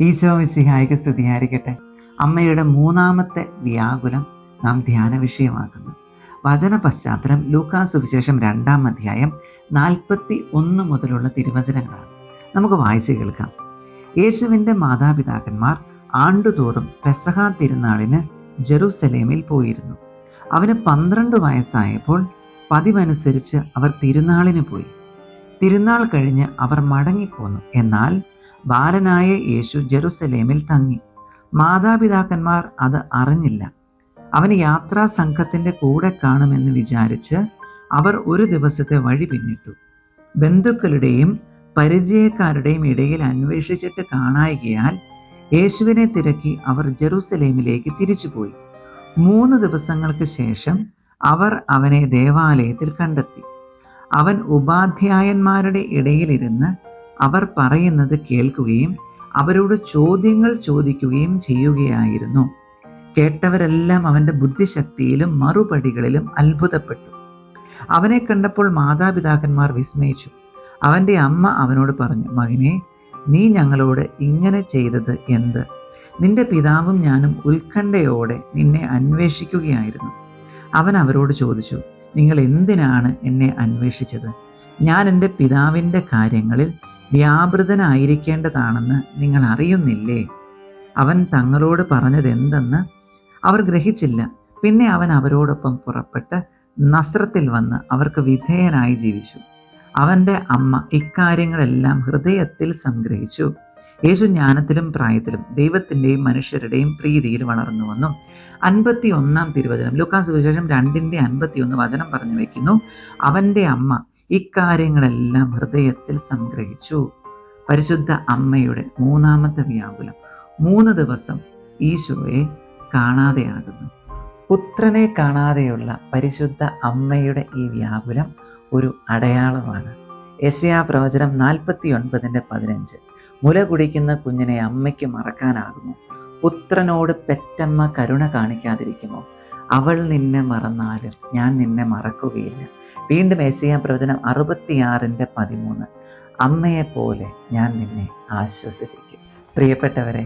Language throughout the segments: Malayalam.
ഈശോ മിശിഹായ്ക്ക് സ്തുതിയായിരിക്കട്ടെ. അമ്മയുടെ മൂന്നാമത്തെ വ്യാകുലം നാം ധ്യാന വിഷയമാക്കുന്നു. വചന പശ്ചാത്തലം ലൂക്കാ സുവിശേഷം 2-ാം അധ്യായം 41 മുതലുള്ള തിരുവചനങ്ങളാണ്. നമുക്ക് വായിച്ച് കേൾക്കാം. യേശുവിൻ്റെ മാതാപിതാക്കന്മാർ ആണ്ടുതോറും പെസഹ തിരുനാളിന് ജെറുസലേമിൽ പോയിരുന്നു. അവന് 12 വയസ്സായപ്പോൾ പതിവനുസരിച്ച് അവർ തിരുനാളിന് പോയി. തിരുനാൾ കഴിഞ്ഞ് അവർ മടങ്ങിപ്പോന്നു. എന്നാൽ ബാലനായ യേശു ജെറുസലേമിൽ തങ്ങി. മാതാപിതാക്കന്മാർ അത് അറിഞ്ഞില്ല. അവന് യാത്രാ സംഘത്തിൻ്റെ കൂടെ കാണുമെന്ന് വിചാരിച്ച് അവർ ഒരു ദിവസത്തെ വഴി പിന്നിട്ടു. ബന്ധുക്കളുടെയും പരിചയക്കാരുടെയും ഇടയിൽ അന്വേഷിച്ചിട്ട് കാണായികയാൽ യേശുവിനെ തിരക്കി അവർ ജെറുസലേമിലേക്ക് തിരിച്ചുപോയി. 3 ദിവസങ്ങൾക്ക് ശേഷം അവർ അവനെ ദേവാലയത്തിൽ കണ്ടെത്തി. അവൻ ഉപാധ്യായന്മാരുടെ ഇടയിലിരുന്ന് അവർ പറയുന്നത് കേൾക്കുകയും അവരോട് ചോദ്യങ്ങൾ ചോദിക്കുകയും ചെയ്യുകയായിരുന്നു. കേട്ടവരെല്ലാം അവൻ്റെ ബുദ്ധിശക്തിയിലും മറുപടികളിലും അത്ഭുതപ്പെട്ടു. അവനെ കണ്ടപ്പോൾ മാതാപിതാക്കന്മാർ വിസ്മയിച്ചു. അവൻ്റെ അമ്മ അവനോട് പറഞ്ഞു, മകനെ, നീ ഞങ്ങളോട് ഇങ്ങനെ ചെയ്തത് എന്ത്? നിന്റെ പിതാവും ഞാനും ഉത്കണ്ഠയോടെ നിന്നെ അന്വേഷിക്കുകയായിരുന്നു. അവൻ അവരോട് ചോദിച്ചു, നിങ്ങൾ എന്തിനാണ് എന്നെ അന്വേഷിച്ചത്? ഞാൻ എൻ്റെ പിതാവിൻ്റെ കാര്യങ്ങളിൽ വ്യാപൃതനായിരിക്കേണ്ടതാണെന്ന് നിങ്ങൾ അറിയുന്നില്ലേ? അവൻ തങ്ങളോട് പറഞ്ഞത് എന്തെന്ന് അവർ ഗ്രഹിച്ചില്ല. പിന്നെ അവൻ അവരോടൊപ്പം പുറപ്പെട്ട് നസ്രത്തിൽ വന്ന് അവർക്ക് വിധേയനായി ജീവിച്ചു. അവൻ്റെ അമ്മ ഇക്കാര്യങ്ങളെല്ലാം ഹൃദയത്തിൽ സംഗ്രഹിച്ചു. യേശു ജ്ഞാനത്തിലും പ്രായത്തിലും ദൈവത്തിൻ്റെയും മനുഷ്യരുടെയും പ്രീതിയിൽ വളർന്നു വന്നു. 51-ാം തിരുവചനം ലൂക്കാ സുവിശേഷം 2:51 വചനം പറഞ്ഞു വയ്ക്കുന്നു, അവൻ്റെ അമ്മ ഇക്കാര്യങ്ങളെല്ലാം ഹൃദയത്തിൽ സംഗ്രഹിച്ചു. പരിശുദ്ധ അമ്മയുടെ മൂന്നാമത്തെ വ്യാകുലം. 3 ദിവസം ഈശോയെ കാണാതെയാകുന്നു. പുത്രനെ കാണാതെയുള്ള പരിശുദ്ധ അമ്മയുടെ ഈ വ്യാകുലം ഒരു അടയാളമാണ്. യെശയ്യാ പ്രവചനം 49:15 മുല കുടിക്കുന്ന കുഞ്ഞിനെ അമ്മയ്ക്ക് മറക്കാനാകുമോ? പുത്രനോട് പെറ്റമ്മ കരുണ കാണിക്കാതിരിക്കുമോ? അവൾ നിന്നെ മറന്നാലും ഞാൻ നിന്നെ മറക്കുകയില്ല. വീണ്ടും യെശയ്യാ പ്രവചനം 66:13 അമ്മയെപ്പോലെ ഞാൻ നിന്നെ ആശ്വസിപ്പിക്കും. പ്രിയപ്പെട്ടവരെ,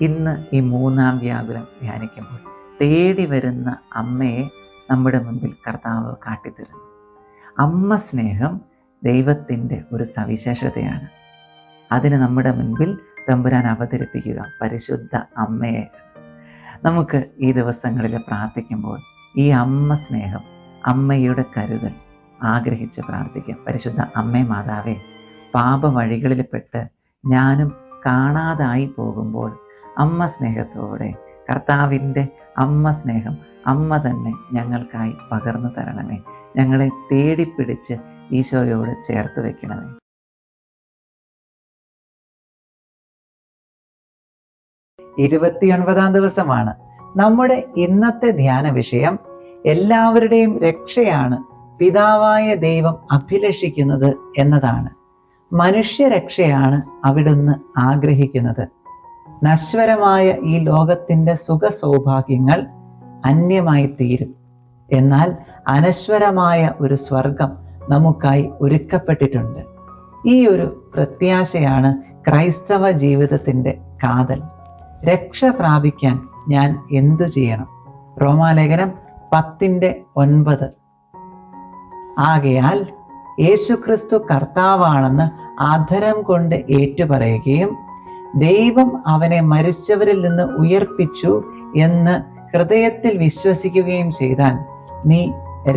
ഇന്ന് ഈ 3-ാം വ്യാകുലം ധ്യാനിക്കുമ്പോൾ തേടി വരുന്ന അമ്മയെ നമ്മുടെ മുൻപിൽ കർത്താവ് കാട്ടിത്തരുന്നു. അമ്മ സ്നേഹം ദൈവത്തിൻ്റെ ഒരു സവിശേഷതയാണ്. അതിന് നമ്മുടെ മുൻപിൽ തമ്പുരാൻ അവതരിപ്പിക്കുക പരിശുദ്ധ അമ്മയെ. നമുക്ക് ഈ ദിവസങ്ങളിൽ പ്രാർത്ഥിക്കുമ്പോൾ ഈ അമ്മ സ്നേഹം, അമ്മയുടെ കരുതൽ ആഗ്രഹിച്ച് പ്രാർത്ഥിക്കാം. പരിശുദ്ധ അമ്മേ മാതാവേ, പാപ വഴികളിൽപ്പെട്ട് ഞാനും കാണാതായി പോകുമ്പോൾ അമ്മ സ്നേഹത്തോടെ, കർത്താവിൻ്റെ അമ്മ സ്നേഹം അമ്മ തന്നെ ഞങ്ങൾക്കായി പകർന്നു തരണമേ. ഞങ്ങളെ തേടിപ്പിടിച്ച് ഈശോയോട് ചേർത്ത് വെക്കണമേ. 29-ാം ദിവസമാണ്. നമ്മുടെ ഇന്നത്തെ ധ്യാന വിഷയം എല്ലാവരുടെയും രക്ഷയാണ് പിതാവായ ദൈവം അഭിലഷിക്കുന്നത് എന്നതാണ്. മനുഷ്യരക്ഷയാണ് അവിടുന്ന് ആഗ്രഹിക്കുന്നത്. നശ്വരമായ ഈ ലോകത്തിൻ്റെ സുഖ സൗഭാഗ്യങ്ങൾ അന്യമായി തീരും. എന്നാൽ അനശ്വരമായ ഒരു സ്വർഗം നമുക്കായി ഒരുക്കപ്പെട്ടിട്ടുണ്ട്. ഈ ഒരു പ്രത്യാശയാണ് ക്രൈസ്തവ ജീവിതത്തിൻ്റെ കാതൽ. രക്ഷ പ്രാപിക്കാൻ ഞാൻ എന്തു ചെയ്യണം? റോമാലേഖനം 10:9 ആകയാൽ യേശുക്രിസ്തു കർത്താവാണെന്ന് അധരം കൊണ്ട് ഏറ്റുപറയുകയും ദൈവം അവനെ മരിച്ചവരിൽ നിന്ന് ഉയർപ്പിച്ചു എന്ന് ഹൃദയത്തിൽ വിശ്വസിക്കുകയും ചെയ്താൽ നീ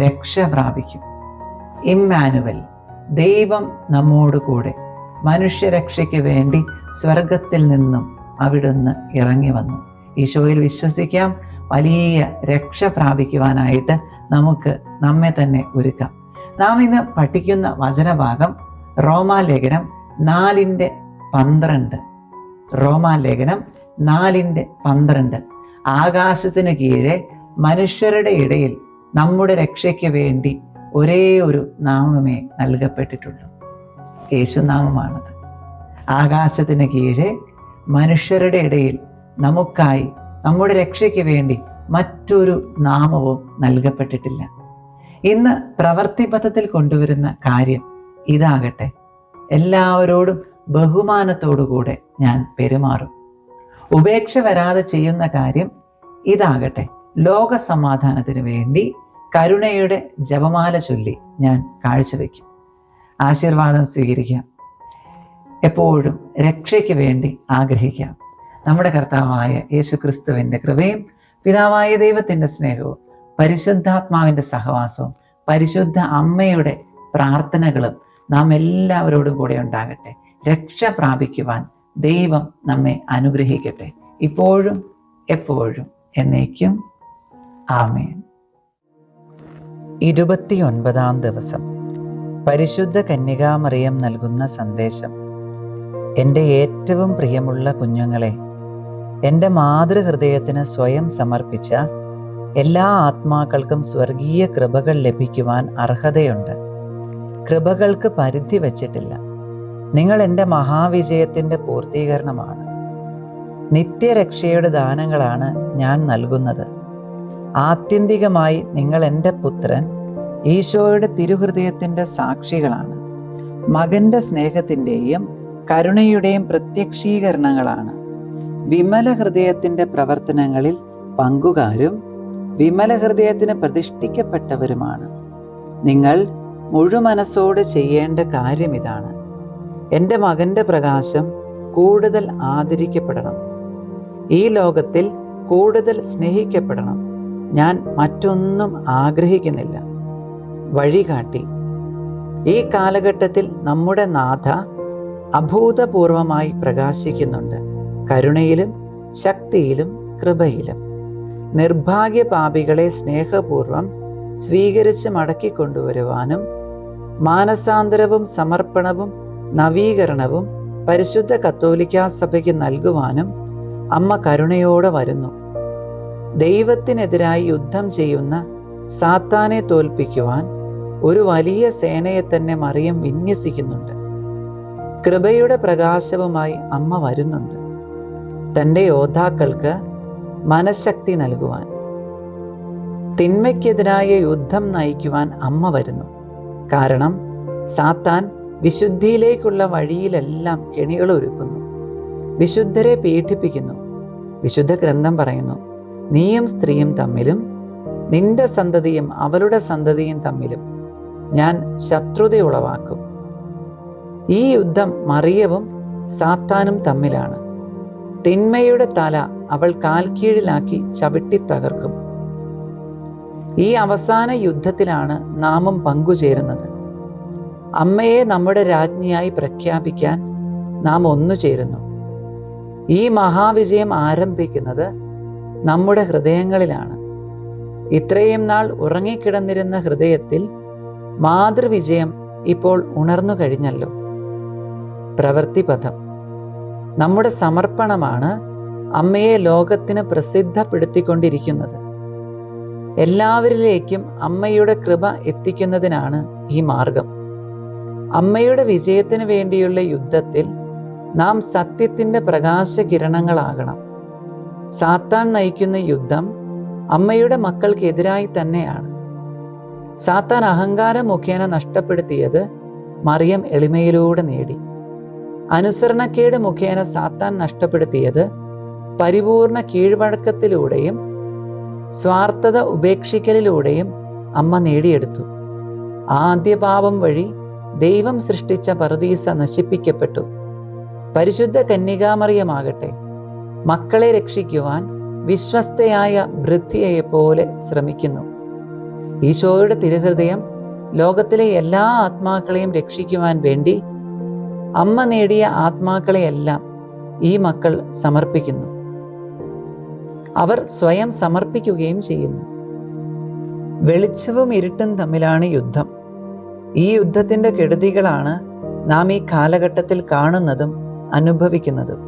രക്ഷ പ്രാപിക്കും. ഇമ്മാനുവൽ, ദൈവം നമ്മോട് കൂടെ. മനുഷ്യരക്ഷയ്ക്ക് വേണ്ടി സ്വർഗത്തിൽ നിന്നും അവിടുന്ന് ഇറങ്ങി വന്നു. ഈശോയിൽ വിശ്വസിക്കാം. വലിയ രക്ഷ പ്രാപിക്കുവാനായിട്ട് നമുക്ക് നമ്മെ തന്നെ ഒരുക്കാം. നാം ഇന്ന് പഠിക്കുന്ന വചനഭാഗം റോമാലേഖനം 4:12. റോമാലേഖനം 4:12 ആകാശത്തിന് കീഴെ മനുഷ്യരുടെ ഇടയിൽ നമ്മുടെ രക്ഷയ്ക്ക് വേണ്ടി ഒരേ ഒരു നാമമേ നൽകപ്പെട്ടിട്ടുള്ളൂ. യേശുനാമമാണത്. ആകാശത്തിന് കീഴെ മനുഷ്യരുടെ ഇടയിൽ നമുക്കായി, നമ്മുടെ രക്ഷയ്ക്ക് വേണ്ടി മറ്റൊരു നാമവും നൽകപ്പെട്ടിട്ടില്ല. ഇന്ന് പ്രവൃത്തിപഥത്തിൽ കൊണ്ടുവരുന്ന കാര്യം ഇതാകട്ടെ. എല്ലാവരോടും ബഹുമാനത്തോടുകൂടെ ഞാൻ പെരുമാറും. ഉപേക്ഷ വരാതെ ചെയ്യുന്ന കാര്യം ഇതാകട്ടെ: ലോക സമാധാനത്തിന് വേണ്ടി കരുണയുടെ ജപമാല ചൊല്ലി ഞാൻ കാഴ്ചവെക്കും. ആശീർവാദം സ്വീകരിക്കാം. എപ്പോഴും രക്ഷയ്ക്ക് വേണ്ടി ആഗ്രഹിക്കാം. നമ്മുടെ കർത്താവായ യേശുക്രിസ്തുവിൻ്റെ കൃപയും പിതാവായ ദൈവത്തിൻ്റെ സ്നേഹവും പരിശുദ്ധാത്മാവിൻ്റെ സഹവാസവും പരിശുദ്ധ അമ്മയുടെ പ്രാർത്ഥനകളും നാം എല്ലാവരോടും കൂടെ ഉണ്ടാകട്ടെ. രക്ഷ പ്രാപിക്കുവാൻ ദൈവം നമ്മെ അനുഗ്രഹിക്കട്ടെ, ഇപ്പോഴും എപ്പോഴും എന്നേക്കും. ആമേൻ. 29-ാം ദിവസം. പരിശുദ്ധ കന്യകാമറിയം നൽകുന്ന സന്ദേശം. എൻ്റെ ഏറ്റവും പ്രിയമുള്ള കുഞ്ഞുങ്ങളെ, എൻ്റെ മാതൃഹൃദയത്തിന് സ്വയം സമർപ്പിച്ച എല്ലാ ആത്മാക്കൾക്കും സ്വർഗീയ കൃപകൾ ലഭിക്കുവാൻ അർഹതയുണ്ട്. കൃപകൾക്ക് പരിധി വച്ചിട്ടില്ല. നിങ്ങൾ എൻ്റെ മഹാവിജയത്തിൻ്റെ പൂർത്തീകരണമാണ്. നിത്യരക്ഷയുടെ ദാനങ്ങളാണ് ഞാൻ നൽകുന്നത്. ആത്യന്തികമായി നിങ്ങൾ എൻ്റെ പുത്രൻ ഈശോയുടെ തിരുഹൃദയത്തിൻ്റെ സാക്ഷികളാണ്. മകൻ്റെ സ്നേഹത്തിൻ്റെയും കരുണയുടെയും പ്രത്യക്ഷീകരണങ്ങളാണ്. വിമല ഹൃദയത്തിൻ്റെ പ്രവർത്തനങ്ങളിൽ പങ്കുകാരും വിമല ഹൃദയത്തിന് പ്രതിഷ്ഠിക്കപ്പെട്ടവരുമാണ്. നിങ്ങൾ മുഴുമനസ്സോടെ ചെയ്യേണ്ട കാര്യം ഇതാണ്: എൻ്റെ മകൻ്റെ പ്രകാശം കൂടുതൽ ആദരിക്കപ്പെടണം. ഈ ലോകത്തിൽ കൂടുതൽ സ്നേഹിക്കപ്പെടണം. ഞാൻ മറ്റൊന്നും ആഗ്രഹിക്കുന്നില്ല. വഴികാട്ടി. ഈ കാലഘട്ടത്തിൽ നമ്മുടെ നാഥ അഭൂതപൂർവമായി പ്രകാശിക്കുന്നുണ്ട്. കരുണയിലും ശക്തിയിലും കൃപയിലും. നിർഭാഗ്യ പാപികളെ സ്നേഹപൂർവം സ്വീകരിച്ച് മടക്കിക്കൊണ്ടുവരുവാനും മാനസാന്തരവും സമർപ്പണവും നവീകരണവും പരിശുദ്ധ കത്തോലിക്കാ സഭയ്ക്ക് നൽകുവാനും അമ്മ കരുണയോടെ വരുന്നു. ദൈവത്തിനെതിരായി യുദ്ധം ചെയ്യുന്ന സാത്താനെ തോൽപ്പിക്കുവാൻ ഒരു വലിയ സേനയെ തന്നെ മറിയം വിന്യസിക്കുന്നുണ്ട്. കൃപയുടെ പ്രകാശവുമായി അമ്മ വരുന്നുണ്ട്, തൻ്റെ യോദ്ധാക്കൾക്ക് മനഃശക്തി നൽകുവാൻ. തിന്മയ്ക്കെതിരായ യുദ്ധം നയിക്കുവാൻ അമ്മ വരുന്നു. കാരണം സാത്താൻ വിശുദ്ധിയിലേക്കുള്ള വഴിയിലെല്ലാം കെണികൾ ഒരുക്കുന്നു, വിശുദ്ധരെ പീഡിപ്പിക്കുന്നു. വിശുദ്ധ ഗ്രന്ഥം പറയുന്നു, നീയും സ്ത്രീയും തമ്മിലും നിന്റെ സന്തതിയും അവളുടെ സന്തതിയും തമ്മിലും ഞാൻ ശത്രുത ഉളവാക്കും. ഈ യുദ്ധം മറിയവും സാത്താനും തമ്മിലാണ്. തിന്മയുടെ തല അവൾ കാൽക്കീഴിലാക്കി ചവിട്ടി തകർക്കും. ഈ അവസാന യുദ്ധത്തിലാണ് നാമും പങ്കുചേരുന്നത്. അമ്മയെ നമ്മുടെ രാജ്ഞിയായി പ്രഖ്യാപിക്കാൻ നാം ഒന്നുചേരുന്നു. ഈ മഹാവിജയം ആരംഭിക്കുന്നത് നമ്മുടെ ഹൃദയങ്ങളിലാണ്. ഇത്രയും നാൾ ഉറങ്ങിക്കിടന്നിരുന്ന ഹൃദയത്തിൽ മാതൃവിജയം ഇപ്പോൾ ഉണർന്നു കഴിഞ്ഞല്ലോ. പ്രവൃത്തിപഥം. നമ്മുടെ സമർപ്പണമാണ് അമ്മയെ ലോകത്തിന് പ്രസിദ്ധപ്പെടുത്തിക്കൊണ്ടിരിക്കുന്നത്. എല്ലാവരിലേക്കും അമ്മയുടെ കൃപ എത്തിക്കുന്നതിനാണ് ഈ മാർഗം. അമ്മയുടെ വിജയത്തിന് വേണ്ടിയുള്ള യുദ്ധത്തിൽ നാം സത്യത്തിൻ്റെ പ്രകാശകിരണങ്ങളാകണം. സാത്താൻ നയിക്കുന്ന യുദ്ധം അമ്മയുടെ മക്കൾക്കെതിരായി തന്നെയാണ്. സാത്താൻ അഹങ്കാരം മുഖേന നഷ്ടപ്പെടുത്തിയത് മറിയം എളിമയിലൂടെ നേടി. അനുസരണക്കേട് മുഖേന സാത്താൻ നഷ്ടപ്പെടുത്തിയത് പരിപൂർണ കീഴ്വഴക്കത്തിലൂടെയും സ്വാർത്ഥത ഉപേക്ഷിക്കലിലൂടെയും അമ്മ നേടിയെടുത്തു. ആദ്യ പാപം വഴി ദൈവം സൃഷ്ടിച്ച പറുദീസ നശിപ്പിക്കപ്പെട്ടു. പരിശുദ്ധ കന്യകാമറിയമാകട്ടെ മക്കളെ രക്ഷിക്കുവാൻ വിശ്വസ്തയായ വൃദ്ധിയെപ്പോലെ ശ്രമിക്കുന്നു. ഈശോയുടെ തിരുഹൃദയം ലോകത്തിലെ എല്ലാ ആത്മാക്കളെയും രക്ഷിക്കുവാൻ വേണ്ടി അമ്മ നേടിയ ആത്മാക്കളെയെല്ലാം ഈ മക്കൾ സമർപ്പിക്കുന്നു. അവർ സ്വയം സമർപ്പിക്കുകയും ചെയ്യുന്നു. വെളിച്ചവും ഇരുട്ടും തമ്മിലാണ് യുദ്ധം. ഈ യുദ്ധത്തിൻ്റെ കെടുതികളാണ് നാം ഈ കാലഘട്ടത്തിൽ കാണുന്നതും അനുഭവിക്കുന്നതും.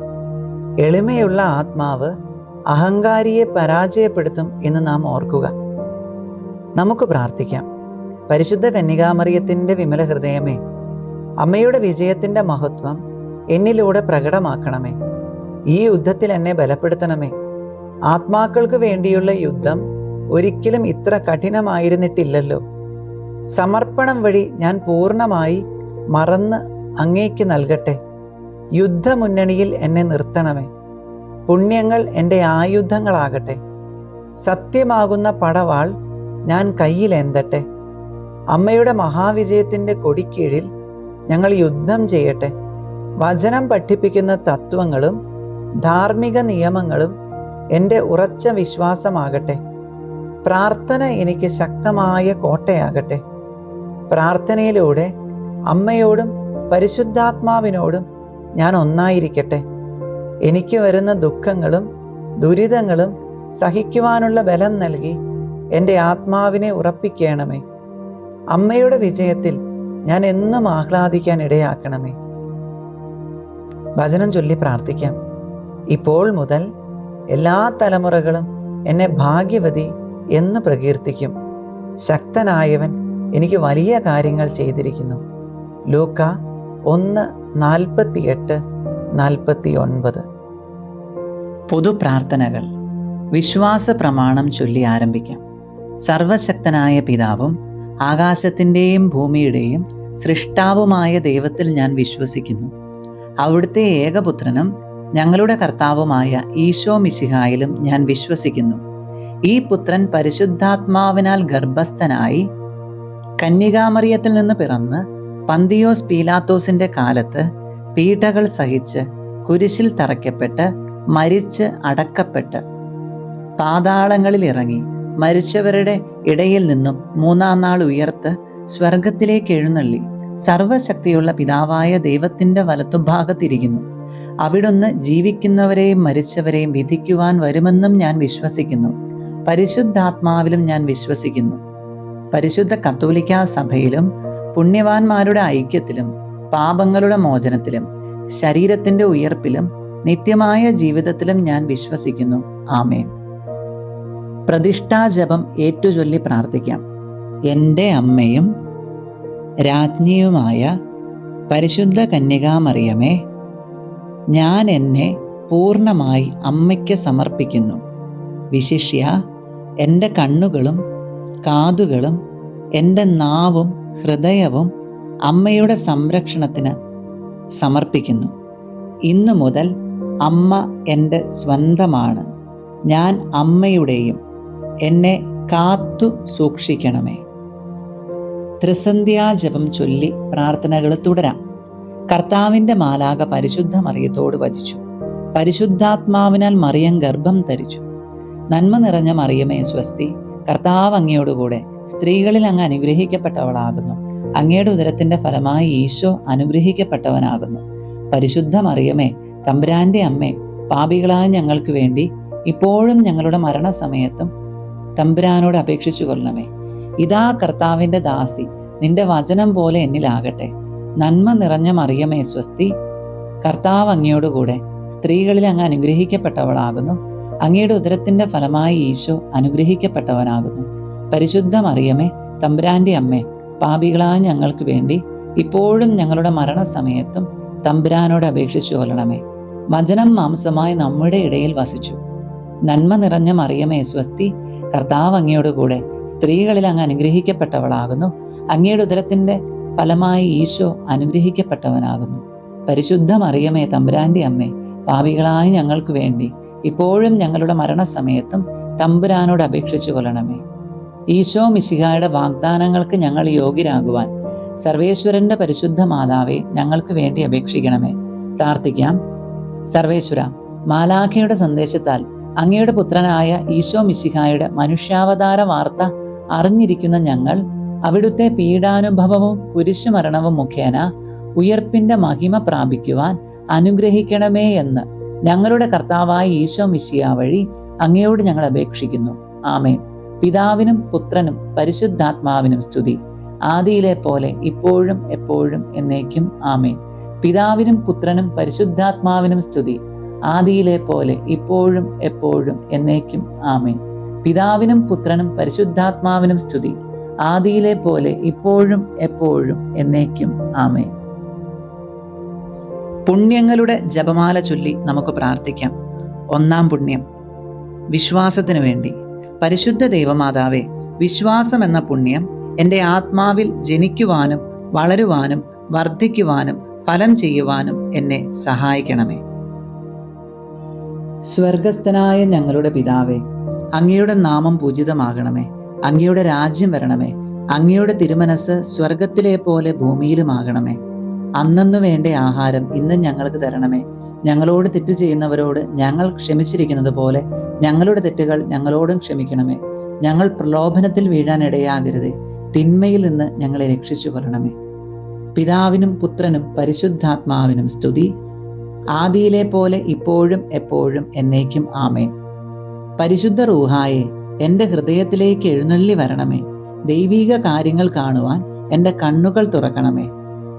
എളിമയുള്ള ആത്മാവ് അഹങ്കാരിയെ പരാജയപ്പെടുത്തും എന്ന് നാം ഓർക്കുക. നമുക്ക് പ്രാർത്ഥിക്കാം. പരിശുദ്ധ കന്യകാമറിയത്തിൻ്റെ വിമല ഹൃദയമേ, അമ്മയുടെ വിജയത്തിൻ്റെ മഹത്വം എന്നിലൂടെ പ്രകടമാക്കണമേ. ഈ യുദ്ധത്തിൽ എന്നെ ബലപ്പെടുത്തണമേ. ആത്മാക്കൾക്ക് വേണ്ടിയുള്ള യുദ്ധം ഒരിക്കലും ഇത്ര കഠിനമായിരുന്നിട്ടില്ലല്ലോ. സമർപ്പണം വഴി ഞാൻ പൂർണ്ണമായി മറന്ന് അങ്ങേക്ക് നൽകട്ടെ. യുദ്ധമുന്നണിയിൽ എന്നെ നിർത്തണമേ. പുണ്യങ്ങൾ എൻ്റെ ആയുധങ്ങളാകട്ടെ. സത്യമാകുന്ന പടവാൾ ഞാൻ കയ്യിലേന്തട്ടെ. അമ്മയുടെ മഹാവിജയത്തിൻ്റെ കൊടിക്കീഴിൽ ഞങ്ങൾ യുദ്ധം ചെയ്യട്ടെ. വചനം പഠിപ്പിക്കുന്ന തത്വങ്ങളും ധാർമ്മിക നിയമങ്ങളും എൻ്റെ ഉറച്ച വിശ്വാസമാകട്ടെ. പ്രാർത്ഥന എനിക്ക് ശക്തമായ കോട്ടയാകട്ടെ. പ്രാർത്ഥനയിലൂടെ അമ്മയോടും പരിശുദ്ധാത്മാവിനോടും ഞാൻ ഒന്നായിരിക്കട്ടെ. എനിക്ക് വരുന്ന ദുഃഖങ്ങളും ദുരിതങ്ങളും സഹിക്കുവാനുള്ള ബലം നൽകി എൻ്റെ ആത്മാവിനെ ഉറപ്പിക്കണമേ. അമ്മയുടെ വിജയത്തിൽ ഞാൻ എന്നും ആഹ്ലാദിക്കാൻ ഇടയാക്കണമേ. വചനം ചൊല്ലി പ്രാർത്ഥിക്കാം. ഇപ്പോൾ മുതൽ എല്ലാ തലമുറകളും എന്നെ ഭാഗ്യവതി എന്ന് പ്രകീർത്തിക്കും. ശക്തനായവൻ എനിക്ക് വലിയ കാര്യങ്ങൾ ചെയ്തിരിക്കുന്നു. ലൂക്ക 1:48-49. പൊതുപ്രാർത്ഥനകൾ. വിശ്വാസ പ്രമാണം ചൊല്ലി ആരംഭിക്കാം. സർവശക്തനായ പിതാവും ആകാശത്തിൻ്റെയും ഭൂമിയുടെയും സൃഷ്ടാവുമായ ദൈവത്തിൽ ഞാൻ വിശ്വസിക്കുന്നു. അവിടുത്തെ ഏകപുത്രനും ഞങ്ങളുടെ കർത്താവുമായ ഈശോ മിശിഹായിലും ഞാൻ വിശ്വസിക്കുന്നു. ഈ പുത്രൻ പരിശുദ്ധാത്മാവിനാൽ ഗർഭസ്ഥനായി കന്യകാമറിയത്തിൽ നിന്ന് പിറന്ന് പന്തിയോസ് പീലാത്തോസിന്റെ കാലത്ത് പീഡകൾ സഹിച്ച് കുരിശിൽ തറയ്ക്കപ്പെട്ട് മരിച്ച് അടക്കപ്പെട്ട് പാതാളങ്ങളിൽ ഇറങ്ങി മരിച്ചവരുടെ ഇടയിൽ നിന്നും മൂന്നാം നാൾ ഉയർത്ത് സ്വർഗത്തിലേക്ക് എഴുന്നള്ളി സർവശക്തിയുള്ള പിതാവായ ദൈവത്തിന്റെ വലത്തുഭാഗത്തിരിക്കുന്നു. അവിടുന്ന് ജീവിക്കുന്നവരെയും മരിച്ചവരെയും വിധിക്കുവാൻ വരുമെന്നും ഞാൻ വിശ്വസിക്കുന്നു. പരിശുദ്ധാത്മാവിലും ഞാൻ വിശ്വസിക്കുന്നു. പരിശുദ്ധ കത്തോലിക്കാ സഭയിലും പുണ്യവാന്മാരുടെ ഐക്യത്തിലും പാപങ്ങളുടെ മോചനത്തിലും ശരീരത്തിന്റെ ഉയർപ്പിലും നിത്യമായ ജീവിതത്തിലും ഞാൻ വിശ്വസിക്കുന്നു. ആമേൻ. പ്രതിഷ്ഠാജപം ഏറ്റുചൊല്ലി പ്രാർത്ഥിക്കാം. എൻ്റെ അമ്മയും രാജ്ഞിയുമായ പരിശുദ്ധ കന്യകാമറിയമേ, ഞാൻ എന്നെ പൂർണ്ണമായി അമ്മയ്ക്ക് സമർപ്പിക്കുന്നു. വിശിഷ്യ എൻ്റെ കണ്ണുകളും കാതുകളും എൻ്റെ നാവും ഹൃദയവും അമ്മയുടെ സംരക്ഷണത്തിന് സമർപ്പിക്കുന്നു. ഇന്നു മുതൽ അമ്മ എൻ്റെ സ്വന്തമാണ്. ഞാൻ അമ്മയുടെയും. എന്നെ കാത്തു സൂക്ഷിക്കണമേ. ത്രിസന്ധ്യാജപം ചൊല്ലി പ്രാർത്ഥനകൾ തുടരാം. കർത്താവിൻ്റെ മാലാഖ പരിശുദ്ധ മറിയത്തോട് വചിച്ചു. പരിശുദ്ധാത്മാവിനാൽ മറിയം ഗർഭം ധരിച്ചു. നന്മ നിറഞ്ഞ മറിയമേ സ്വസ്തി, കർത്താവ് അങ്ങയോടുകൂടെ സ്ത്രീകളിൽ അങ്ങ് അനുഗ്രഹിക്കപ്പെട്ടവളാകുന്നു. അങ്ങയുടെ ഉദരത്തിന്റെ ഫലമായി ഈശോ അനുഗ്രഹിക്കപ്പെട്ടവനാകുന്നു. പരിശുദ്ധ മറിയമേ, തമ്പുരാന്റെ അമ്മേ, പാപികളായ ഞങ്ങൾക്ക് വേണ്ടി ഇപ്പോഴും ഞങ്ങളുടെ മരണസമയത്തും തമ്പുരാനോട് അപേക്ഷിച്ചു കൊള്ളണമേ. ഇതാ കർത്താവിന്റെ ദാസി, നിന്റെ വചനം പോലെ എന്നിലാകട്ടെ. നന്മ നിറഞ്ഞ മറിയമേ സ്വസ്തി, കർത്താവ് അങ്ങയോടുകൂടെ സ്ത്രീകളിൽ അങ്ങ് അനുഗ്രഹിക്കപ്പെട്ടവളാകുന്നു. അങ്ങയുടെ ഉദരത്തിന്റെ ഫലമായി ഈശോ അനുഗ്രഹിക്കപ്പെട്ടവനാകുന്നു. പരിശുദ്ധ മറിയമേ, തമ്പുരാന്റെ അമ്മേ, പാപികളായ ഞങ്ങൾക്ക് വേണ്ടി ഇപ്പോഴും ഞങ്ങളുടെ മരണസമയത്തും തമ്പുരാനോട് അപേക്ഷിച്ചു കൊള്ളണമേ. വചനം മാംസമായി നമ്മുടെ ഇടയിൽ വസിച്ചു. നന്മ നിറഞ്ഞ മറിയമേ സ്വസ്തി, കർത്താവ് അങ്ങയോടുകൂടെ സ്ത്രീകളിൽ അങ്ങ് അനുഗ്രഹിക്കപ്പെട്ടവളാകുന്നു. അങ്ങയുടെ ഉദരത്തിന്റെ ഫലമായി ഈശോ അനുഗ്രഹിക്കപ്പെട്ടവനാകുന്നു. പരിശുദ്ധ മറിയമേ, തമ്പുരാന്റെ അമ്മേ, പാപികളായ ഞങ്ങൾക്ക് വേണ്ടി ഇപ്പോഴും ഞങ്ങളുടെ മരണസമയത്തും തമ്പുരാനോട് അപേക്ഷിച്ചു കൊള്ളണമേ. ഈശോ മിശിഹായുടെ വാഗ്ദാനങ്ങൾക്ക് ഞങ്ങൾ യോഗ്യരാകുവാൻ സർവേശ്വരന്റെ പരിശുദ്ധ മാതാവേ, ഞങ്ങൾക്ക് വേണ്ടി അപേക്ഷിക്കണമേ. പ്രാർത്ഥിക്കാം. സർവേശ്വര, മാലാഖയുടെ സന്ദേശത്താൽ അങ്ങയുടെ പുത്രനായ ഈശോ മിശിഹായുടെ മനുഷ്യാവതാര വാർത്ത അറിഞ്ഞിരിക്കുന്ന ഞങ്ങൾ അവിടുത്തെ പീഡാനുഭവവും കുരിശുമരണവും മുഖേന ഉയർപ്പിന്റെ മഹിമ പ്രാപിക്കുവാൻ അനുഗ്രഹിക്കണമേ എന്ന് ഞങ്ങളുടെ കർത്താവായ ഈശോ മിശിഹാ വഴി അങ്ങയോട് ഞങ്ങൾ അപേക്ഷിക്കുന്നു. ആമേൻ. പിതാവിനും പുത്രനും പരിശുദ്ധാത്മാവിനും സ്തുതി, ആദിയിലെ പോലെ ഇപ്പോഴും എപ്പോഴും എന്നേക്കും. ആമേൻ. പിതാവിനും പുത്രനും പരിശുദ്ധാത്മാവിനും സ്തുതി, ആദിയിലെ പോലെ ഇപ്പോഴും എപ്പോഴും എന്നേക്കും. ആമേൻ. പിതാവിനും പുത്രനും പരിശുദ്ധാത്മാവിനും സ്തുതി, ആദിയിലെ പോലെ ഇപ്പോഴും എപ്പോഴും എന്നേക്കും. ആമേൻ. പുണ്യങ്ങളുടെ ജപമാല ചൊല്ലി നമുക്ക് പ്രാർത്ഥിക്കാം. ഒന്നാം പുണ്യം, വിശ്വാസത്തിനു വേണ്ടി. പരിശുദ്ധ ദൈവമാതാവേ, വിശ്വാസം എന്ന പുണ്യം എൻ്റെ ആത്മാവിൽ ജനിക്കുവാനും വളരുവാനും വർദ്ധിക്കുവാനും ഫലം ചെയ്യുവാനും എന്നെ സഹായിക്കണമേ. സ്വർഗസ്ഥനായ ഞങ്ങളുടെ പിതാവേ, അങ്ങയുടെ നാമം പൂജിതമാകണമേ. അങ്ങയുടെ രാജ്യം വരണമേ. അങ്ങയുടെ തിരുമനസ് സ്വർഗത്തിലെ പോലെ ഭൂമിയിലുമാകണമേ. അന്നന്നു വേണ്ട ആഹാരം ഇന്ന് ഞങ്ങൾക്ക് തരണമേ. ഞങ്ങളോട് തെറ്റ് ചെയ്യുന്നവരോട് ഞങ്ങൾ ക്ഷമിച്ചിരിക്കുന്നത് പോലെ ഞങ്ങളുടെ തെറ്റുകൾ ഞങ്ങളോടും ക്ഷമിക്കണമേ. ഞങ്ങൾ പ്രലോഭനത്തിൽ വീഴാൻ ഇടയാകരുതേ. തിന്മയിൽ നിന്ന് ഞങ്ങളെ രക്ഷിച്ചു കൊള്ളണമേ. പിതാവിനും പുത്രനും പരിശുദ്ധാത്മാവിനും സ്തുതി, ആദിയിലെ പോലെ ഇപ്പോഴും എപ്പോഴും എന്നേക്കും ആമേൻ. പരിശുദ്ധ റൂഹായെ, എൻ്റെ ഹൃദയത്തിലേക്ക് എഴുന്നള്ളി വരണമേ. ദൈവീക കാര്യങ്ങൾ കാണുവാൻ എൻ്റെ കണ്ണുകൾ തുറക്കണമേ.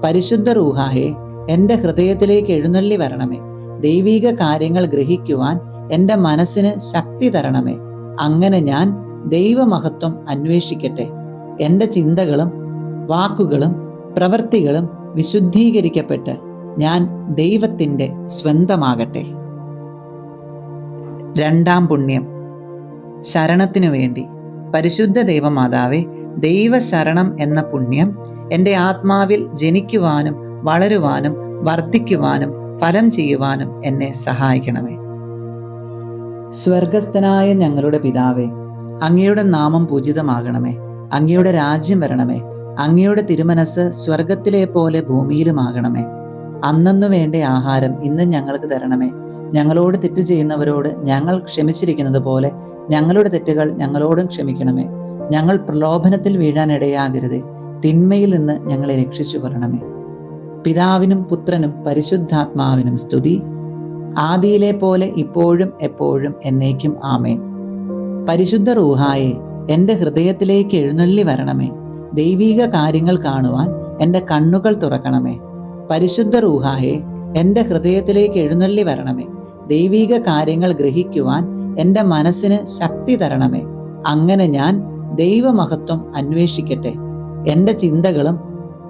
പരിശുദ്ധ റൂഹായെ, എൻ്റെ ഹൃദയത്തിലേക്ക് എഴുന്നള്ളി വരണമേ. ദൈവീക കാര്യങ്ങൾ ഗ്രഹിക്കുവാൻ എൻ്റെ മനസ്സിന് ശക്തി തരണമേ. അങ്ങനെ ഞാൻ ദൈവമഹത്വം അന്വേഷിക്കട്ടെ. എൻ്റെ ചിന്തകളും വാക്കുകളും പ്രവൃത്തികളും വിശുദ്ധീകരിക്കപ്പെട്ട് ഞാൻ ദൈവത്തിൻ്റെ സ്വന്തമാകട്ടെ. രണ്ടാം പുണ്യം, ശരണത്തിനു വേണ്ടി. പരിശുദ്ധ ദൈവമാതാവേ, ദൈവശരണം എന്ന പുണ്യം എൻ്റെ ആത്മാവിൽ ജനിക്കുവാനും വളരുവാനും വർദ്ധിക്കുവാനും ഫലം ചെയ്യുവാനും എന്നെ സഹായിക്കണമേ. സ്വർഗസ്ഥനായ ഞങ്ങളുടെ പിതാവേ, അങ്ങയുടെ നാമം പൂജിതമാകണമേ. അങ്ങയുടെ രാജ്യം വരണമേ. അങ്ങയുടെ തിരുമനസ് സ്വർഗത്തിലെ പോലെ ഭൂമിയിലുമാകണമേ. അന്നന്നു വേണ്ട ആഹാരം ഇന്ന് ഞങ്ങൾക്ക് തരണമേ. ഞങ്ങളോട് തെറ്റ് ചെയ്യുന്നവരോട് ഞങ്ങൾ ക്ഷമിച്ചിരിക്കുന്നത് പോലെ ഞങ്ങളുടെ തെറ്റുകൾ ഞങ്ങളോടും ക്ഷമിക്കണമേ. ഞങ്ങൾ പ്രലോഭനത്തിൽ വീഴാൻ ഇടയാകരുതേ. തിന്മയിൽ നിന്ന് ഞങ്ങളെ രക്ഷിച്ചു കൊള്ളണമേ. പിതാവിനും പുത്രനും പരിശുദ്ധാത്മാവിനും സ്തുതി, ആദിയിലെ പോലെ ഇപ്പോഴും എപ്പോഴും എന്നേക്കും ആമേൻ. പരിശുദ്ധ റൂഹായെ, എൻ്റെ ഹൃദയത്തിലേക്ക് എഴുന്നള്ളി വരണമേ. ദൈവീക കാര്യങ്ങൾ കാണുവാൻ എൻ്റെ കണ്ണുകൾ തുറക്കണമേ. പരിശുദ്ധ റൂഹായെ, എൻ്റെ ഹൃദയത്തിലേക്ക് എഴുന്നള്ളി വരണമേ. ദൈവീക കാര്യങ്ങൾ ഗ്രഹിക്കുവാൻ എൻ്റെ മനസ്സിന് ശക്തി തരണമേ. അങ്ങനെ ഞാൻ ദൈവമഹത്വം അന്വേഷിക്കട്ടെ. എൻ്റെ ചിന്തകളും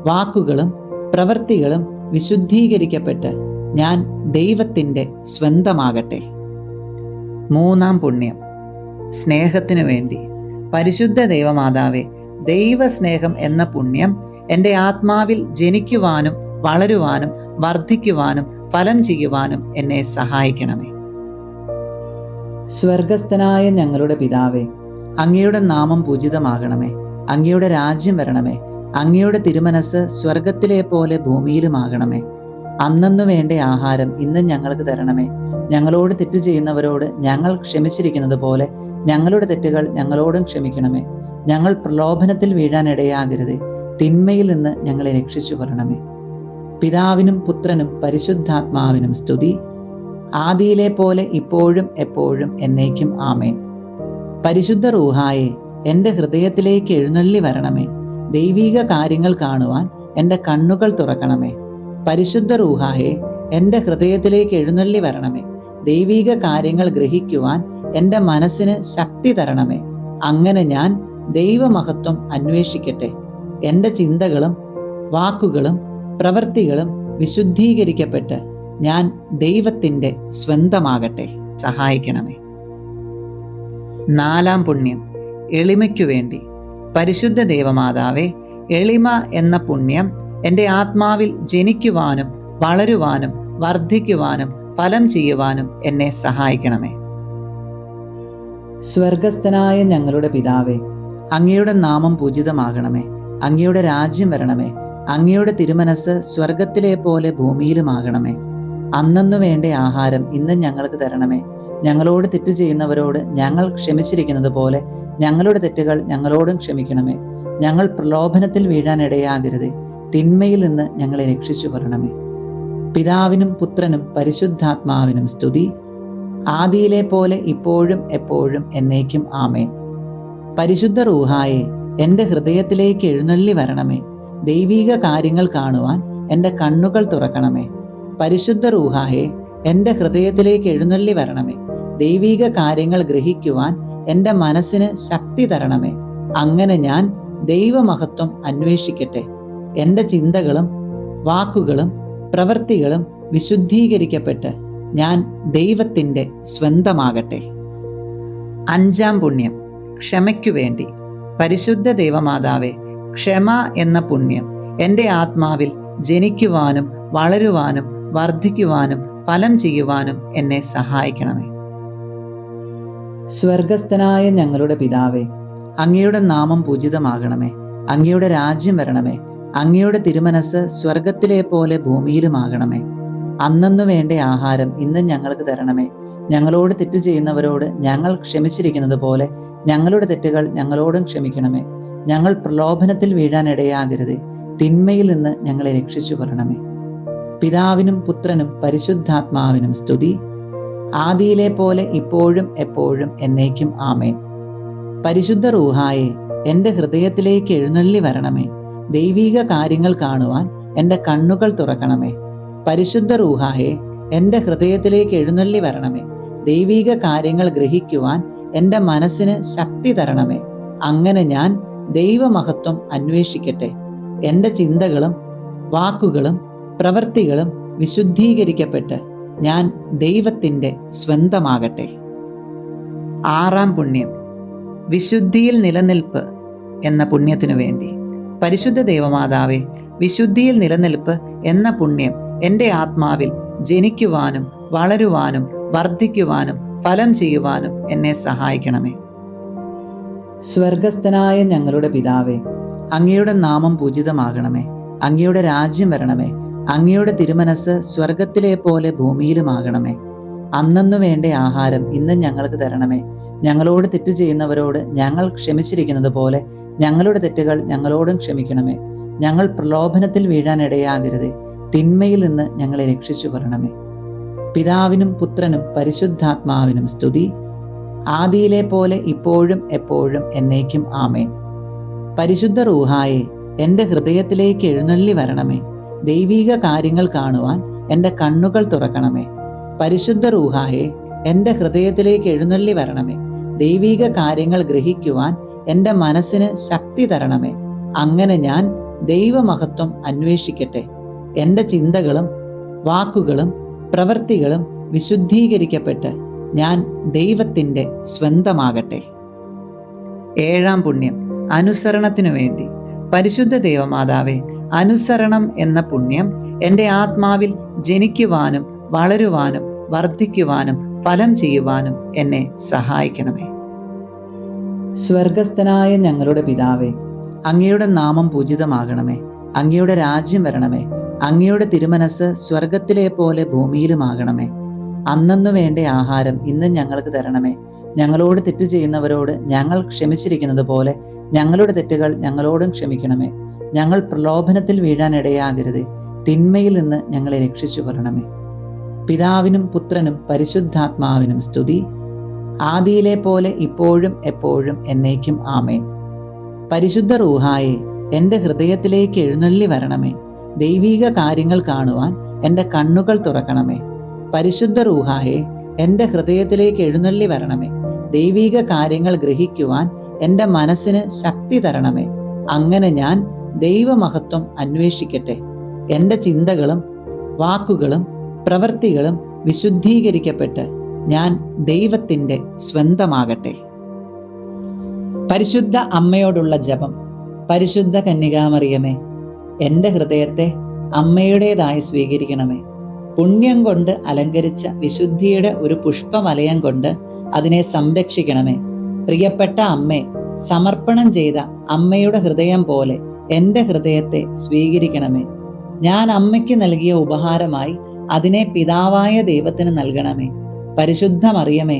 വാക്കുകളും പ്രവൃത്തികളും വിശുദ്ധീകരിക്കപ്പെട്ട് ഞാൻ ദൈവത്തിൻ്റെ സ്വന്തമാകട്ടെ. മൂന്നാം പുണ്യം, സ്നേഹത്തിനു വേണ്ടി. പരിശുദ്ധ ദൈവമാതാവേ, ദൈവസ്നേഹം എന്ന പുണ്യം എൻ്റെ ആത്മാവിൽ ജനിക്കുവാനും വളരുവാനും വർദ്ധിക്കുവാനും ഫലം ചെയ്യുവാനും എന്നെ സഹായിക്കണമേ. സ്വർഗസ്ഥനായ ഞങ്ങളുടെ പിതാവേ, അങ്ങയുടെ നാമം പൂജിതമാകണമേ. അങ്ങയുടെ രാജ്യം വരണമേ. അങ്ങയുടെ തിരുമനസ് സ്വർഗത്തിലെ പോലെ ഭൂമിയിലുമാകണമേ. അന്നന്നു വേണ്ട ആഹാരം ഇന്ന് ഞങ്ങൾക്ക് തരണമേ. ഞങ്ങളോട് തെറ്റ് ചെയ്യുന്നവരോട് ഞങ്ങൾ ക്ഷമിച്ചിരിക്കുന്നത് പോലെ ഞങ്ങളുടെ തെറ്റുകൾ ഞങ്ങളോടും ക്ഷമിക്കണമേ. ഞങ്ങൾ പ്രലോഭനത്തിൽ വീഴാൻ ഇടയാകരുതേ. തിന്മയിൽ നിന്ന് ഞങ്ങളെ രക്ഷിച്ചു കൊള്ളണമേ. പിതാവിനും പുത്രനും പരിശുദ്ധാത്മാവിനും സ്തുതി, ആദിയിലെ പോലെ ഇപ്പോഴും എപ്പോഴും എന്നേക്കും ആമേൻ. പരിശുദ്ധ റൂഹായെ, എൻ്റെ ഹൃദയത്തിലേക്ക് എഴുന്നള്ളി വരണമേ. ദൈവീക കാര്യങ്ങൾ കാണുവാൻ എൻ്റെ കണ്ണുകൾ തുറക്കണമേ. പരിശുദ്ധ റൂഹായെ, എൻ്റെ ഹൃദയത്തിലേക്ക് എഴുന്നള്ളി വരണമേ. ദൈവീക കാര്യങ്ങൾ ഗ്രഹിക്കുവാൻ എൻ്റെ മനസ്സിന് ശക്തി തരണമേ. അങ്ങനെ ഞാൻ ദൈവമഹത്വം അന്വേഷിക്കട്ടെ. എൻ്റെ ചിന്തകളും വാക്കുകളും പ്രവൃത്തികളും വിശുദ്ധീകരിക്കപ്പെട്ട് ഞാൻ ദൈവത്തിൻ്റെ സ്വന്തമാകട്ടെ. സഹായിക്കണമേ. നാലാം പുണ്യം, എളിമയ്ക്കു വേണ്ടി. പരിശുദ്ധ ദൈവമാതാവേ, എളിമ എന്ന പുണ്യം എൻ്റെ ആത്മാവിൽ ജനിക്കുവാനും വളരുവാനും വർദ്ധിക്കുവാനും ഫലം ചെയ്യുവാനും എന്നെ സഹായിക്കണമേ. സ്വർഗസ്ഥനായ ഞങ്ങളുടെ പിതാവേ, അങ്ങയുടെ നാമം പൂജിതമാകണമേ. അങ്ങയുടെ രാജ്യം വരണമേ. അങ്ങയുടെ തിരുമനസ് സ്വർഗത്തിലെ പോലെ ഭൂമിയിലുമാകണമേ. അന്നന്നു വേണ്ട ആഹാരം ഇന്ന് ഞങ്ങൾക്ക് തരണമേ. ഞങ്ങളോട് തെറ്റ് ചെയ്യുന്നവരോട് ഞങ്ങൾ ക്ഷമിച്ചിരിക്കുന്നത് പോലെ ഞങ്ങളുടെ തെറ്റുകൾ ഞങ്ങളോടും ക്ഷമിക്കണമേ. ഞങ്ങൾ പ്രലോഭനത്തിൽ വീഴാൻ ഇടയാകരുതേ. തിന്മയിൽ നിന്ന് ഞങ്ങളെ രക്ഷിച്ചു കൊള്ളണമേ. പിതാവിനും പുത്രനും പരിശുദ്ധാത്മാവിനും സ്തുതി, ആദിയിലെ പോലെ ഇപ്പോഴും എപ്പോഴും എന്നേക്കും ആമേൻ. പരിശുദ്ധ റൂഹായെ, എൻ്റെ ഹൃദയത്തിലേക്ക് എഴുന്നള്ളി വരണമേ. ദൈവീക കാര്യങ്ങൾ കാണുവാൻ എൻ്റെ കണ്ണുകൾ തുറക്കണമേ. പരിശുദ്ധ റൂഹായെ, എൻ്റെ ഹൃദയത്തിലേക്ക് എഴുന്നള്ളി വരണമേ. ദൈവീക കാര്യങ്ങൾ ഗ്രഹിക്കുവാൻ എൻ്റെ മനസ്സിന് ശക്തി തരണമേ. അങ്ങനെ ഞാൻ ദൈവമഹത്വം അന്വേഷിക്കട്ടെ. എൻ്റെ ചിന്തകളും വാക്കുകളും പ്രവൃത്തികളും വിശുദ്ധീകരിക്കപ്പെട്ട് ഞാൻ ദൈവത്തിൻ്റെ സ്വന്തമാകട്ടെ. അഞ്ചാം പുണ്യം, ക്ഷമയ്ക്കു വേണ്ടി. പരിശുദ്ധ ദൈവമാതാവേ, ക്ഷമ എന്ന പുണ്യം എൻ്റെ ആത്മാവിൽ ജനിക്കുവാനും വളരുവാനും വർദ്ധിക്കുവാനും ഫലം ചെയ്യുവാനും എന്നെ സഹായിക്കണമേ. സ്വർഗസ്ഥനായ ഞങ്ങളുടെ പിതാവേ, അങ്ങയുടെ നാമം പൂജിതമാകണമേ. അങ്ങയുടെ രാജ്യം വരണമേ. അങ്ങയുടെ തിരുമനസ് സ്വർഗത്തിലെ പോലെ ഭൂമിയിലുമാകണമേ. അന്നന്നു വേണ്ട ആഹാരം ഇന്ന് ഞങ്ങൾക്ക് തരണമേ. ഞങ്ങളോട് തെറ്റ് ചെയ്യുന്നവരോട് ഞങ്ങൾ ക്ഷമിച്ചിരിക്കുന്നത് പോലെ ഞങ്ങളുടെ തെറ്റുകൾ ഞങ്ങളോടും ക്ഷമിക്കണമേ. ഞങ്ങൾ പ്രലോഭനത്തിൽ വീഴാൻ ഇടയാകരുത്. തിന്മയിൽ നിന്ന് ഞങ്ങളെ രക്ഷിച്ചു കൊള്ളണമേ. പിതാവിനും പുത്രനും പരിശുദ്ധാത്മാവിനും സ്തുതി, ആദിയിലെ പോലെ ഇപ്പോഴും എപ്പോഴും എന്നേക്കും ആമേൻ. പരിശുദ്ധ റൂഹായെ, എൻ്റെ ഹൃദയത്തിലേക്ക് എഴുന്നള്ളി വരണമേ. ദൈവീക കാര്യങ്ങൾ കാണുവാൻ എൻ്റെ കണ്ണുകൾ തുറക്കണമേ. പരിശുദ്ധ റൂഹായെ, എൻ്റെ ഹൃദയത്തിലേക്ക് എഴുന്നള്ളി വരണമേ. ദൈവീക കാര്യങ്ങൾ ഗ്രഹിക്കുവാൻ എൻ്റെ മനസ്സിന് ശക്തി തരണമേ. അങ്ങനെ ഞാൻ ദൈവമഹത്വം അന്വേഷിക്കട്ടെ. എൻ്റെ ചിന്തകളും വാക്കുകളും പ്രവൃത്തികളും വിശുദ്ധീകരിക്കപ്പെട്ട് ഞാൻ ദൈവത്തിൻ്റെ സ്വന്തമാകട്ടെ. ആറാം പുണ്യം, വിശുദ്ധിയിൽ നിലനിൽപ്പ് എന്ന പുണ്യത്തിനു വേണ്ടി. പരിശുദ്ധ ദൈവമാതാവേ, വിശുദ്ധിയിൽ നിലനിൽപ്പ് എന്ന പുണ്യം എൻ്റെ ആത്മാവിൽ ജനിക്കുവാനും വളരുവാനും വർദ്ധിക്കുവാനും ഫലം ചെയ്യുവാനും എന്നെ സഹായിക്കണമേ. സ്വർഗസ്ഥനായ ഞങ്ങളുടെ പിതാവേ, അങ്ങയുടെ നാമം പൂജിതമാകണമേ. അങ്ങയുടെ രാജ്യം വരണമേ. അങ്ങയുടെ തിരുമനസ് സ്വർഗത്തിലെ പോലെ ഭൂമിയിലുമാകണമേ. അന്നന്നു വേണ്ട ആഹാരം ഇന്ന് ഞങ്ങൾക്ക് തരണമേ. ഞങ്ങളോട് തെറ്റ് ചെയ്യുന്നവരോട് ഞങ്ങൾ ക്ഷമിച്ചിരിക്കുന്നത് പോലെ ഞങ്ങളുടെ തെറ്റുകൾ ഞങ്ങളോടും ക്ഷമിക്കണമേ. ഞങ്ങൾ പ്രലോഭനത്തിൽ വീഴാൻ ഇടയാകരുത്. തിന്മയിൽ നിന്ന് ഞങ്ങളെ രക്ഷിച്ചു കൊള്ളണമേ. പിതാവിനും പുത്രനും പരിശുദ്ധാത്മാവിനും സ്തുതി, ആദിയിലെ പോലെ ഇപ്പോഴും എപ്പോഴും എന്നേക്കും ആമേൻ. പരിശുദ്ധ റൂഹായെ, എൻ്റെ ഹൃദയത്തിലേക്ക് എഴുന്നള്ളി വരണമേ. ദൈവീക കാര്യങ്ങൾ കാണുവാൻ എൻ്റെ കണ്ണുകൾ തുറക്കണമേ. പരിശുദ്ധ റൂഹായെ, എൻ്റെ ഹൃദയത്തിലേക്ക് എഴുന്നള്ളി വരണമേ. ദൈവീക കാര്യങ്ങൾ ഗ്രഹിക്കുവാൻ എൻ്റെ മനസ്സിന് ശക്തി തരണമേ. അങ്ങനെ ഞാൻ ദൈവമഹത്വം അന്വേഷിക്കട്ടെ. എൻ്റെ ചിന്തകളും വാക്കുകളും പ്രവൃത്തികളും വിശുദ്ധീകരിക്കപ്പെട്ട് ഞാൻ ദൈവത്തിൻ്റെ സ്വന്തമാകട്ടെ. ഏഴാം പുണ്യം, അനുസരണത്തിനു വേണ്ടി. പരിശുദ്ധ ദൈവമാതാവേ, അനുസരണം എന്ന പുണ്യം എൻ്റെ ആത്മാവിൽ ജനിക്കുവാനും വളരുവാനും വർദ്ധിക്കുവാനും ഫലം ചെയ്യുവാനും എന്നെ സഹായിക്കണമേ. സ്വർഗസ്ഥനായ ഞങ്ങളുടെ പിതാവേ, അങ്ങയുടെ നാമം പൂജിതമാകണമേ. അങ്ങയുടെ രാജ്യം വരണമേ. അങ്ങയുടെ തിരുമനസ് സ്വർഗത്തിലെ പോലെ ഭൂമിയിലുമാകണമേ. അന്നന്നു വേണ്ട ആഹാരം ഇന്ന് ഞങ്ങൾക്ക് തരണമേ. ഞങ്ങളോട് തെറ്റ് ചെയ്യുന്നവരോട് ഞങ്ങൾ ക്ഷമിച്ചിരിക്കുന്നത് പോലെ ഞങ്ങളുടെ തെറ്റുകൾ ഞങ്ങളോടും ക്ഷമിക്കണമേ. ഞങ്ങൾ പ്രലോഭനത്തിൽ വീഴാൻ ഇടയാകരുത്. തിന്മയിൽ നിന്ന് ഞങ്ങളെ രക്ഷിച്ചു കൊള്ളണമേ. പിതാവിനും പുത്രനും പരിശുദ്ധാത്മാവിനും സ്തുതി, ആദിയിലെ പോലെ ഇപ്പോഴും എപ്പോഴും എന്നേക്കും ആമേൻ. പരിശുദ്ധ റൂഹായെ, എൻ്റെ ഹൃദയത്തിലേക്ക് എഴുന്നള്ളി വരണമേ. ദൈവീക കാര്യങ്ങൾ കാണുവാൻ എൻ്റെ കണ്ണുകൾ തുറക്കണമേ. പരിശുദ്ധ റൂഹായെ, എൻ്റെ ഹൃദയത്തിലേക്ക് എഴുന്നള്ളി വരണമേ. ദൈവീക കാര്യങ്ങൾ ഗ്രഹിക്കുവാൻ എൻ്റെ മനസ്സിന് ശക്തി തരണമേ. അങ്ങനെ ഞാൻ ദൈവമഹത്വം അന്വേഷിക്കട്ടെ. എൻ്റെ ചിന്തകളും വാക്കുകളും പ്രവൃത്തികളും വിശുദ്ധീകരിക്കപ്പെട്ട് ഞാൻ ദൈവത്തിൻ്റെ സ്വന്തമാകട്ടെ. പരിശുദ്ധ അമ്മയോടുള്ള ജപം. പരിശുദ്ധ കന്യകാമറിയമേ, എൻ്റെ ഹൃദയത്തെ അമ്മയുടേതായി സ്വീകരിക്കണമേ. പുണ്യം കൊണ്ട് അലങ്കരിച്ച വിശുദ്ധിയുടെ ഒരു പുഷ്പവലയം കൊണ്ട് അതിനെ സംരക്ഷിക്കണമേ. പ്രിയപ്പെട്ട അമ്മേ, സമർപ്പണം ചെയ്ത അമ്മയുടെ ഹൃദയം പോലെ എൻ്റെ ഹൃദയത്തെ സ്വീകരിക്കണമേ. ഞാൻ അമ്മയ്ക്ക് നൽകിയ ഉപഹാരമായി അതിനെ പിതാവായ ദൈവത്തിന് നൽകണമേ. പരിശുദ്ധ മറിയമേ,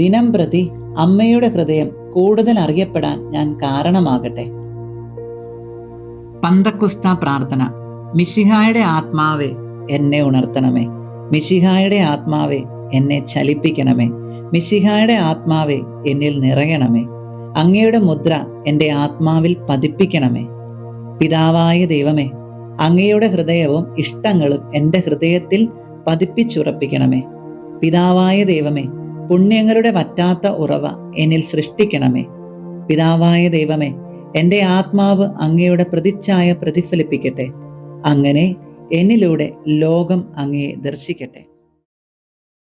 ദിനം പ്രതി അമ്മയുടെ ഹൃദയം കൂടുതൽ അറിയപ്പെടാൻ ഞാൻ കാരണമാകട്ടെ. പന്തക്കുസ്ത പ്രാർത്ഥന. മിശിഹായുടെ ആത്മാവേ, എന്നെ ഉണർത്തണമേ. മിശിഹായുടെ ആത്മാവേ, എന്നെ ചലിപ്പിക്കണമേ. മിശിഹായുടെ ആത്മാവേ, എന്നിൽ നിറയണമേ. അങ്ങയുടെ മുദ്ര എൻ്റെ ആത്മാവിൽ പതിപ്പിക്കണമേ. പിതാവായ ദൈവമേ, അങ്ങയുടെ ഹൃദയവും ഇഷ്ടങ്ങളും എൻ്റെ ഹൃദയത്തിൽ പതിപ്പിച്ചുറപ്പിക്കണമേ. പിതാവായ ദൈവമേ, പുണ്യങ്ങളുടെ വറ്റാത്ത ഉറവ എന്നിൽ സൃഷ്ടിക്കണമേ. പിതാവായ ദൈവമേ, എൻ്റെ ആത്മാവ് അങ്ങയുടെ പ്രതിച്ഛായ പ്രതിഫലിപ്പിക്കട്ടെ. അങ്ങനെ എന്നിലൂടെ ലോകം അങ്ങയെ ദർശിക്കട്ടെ.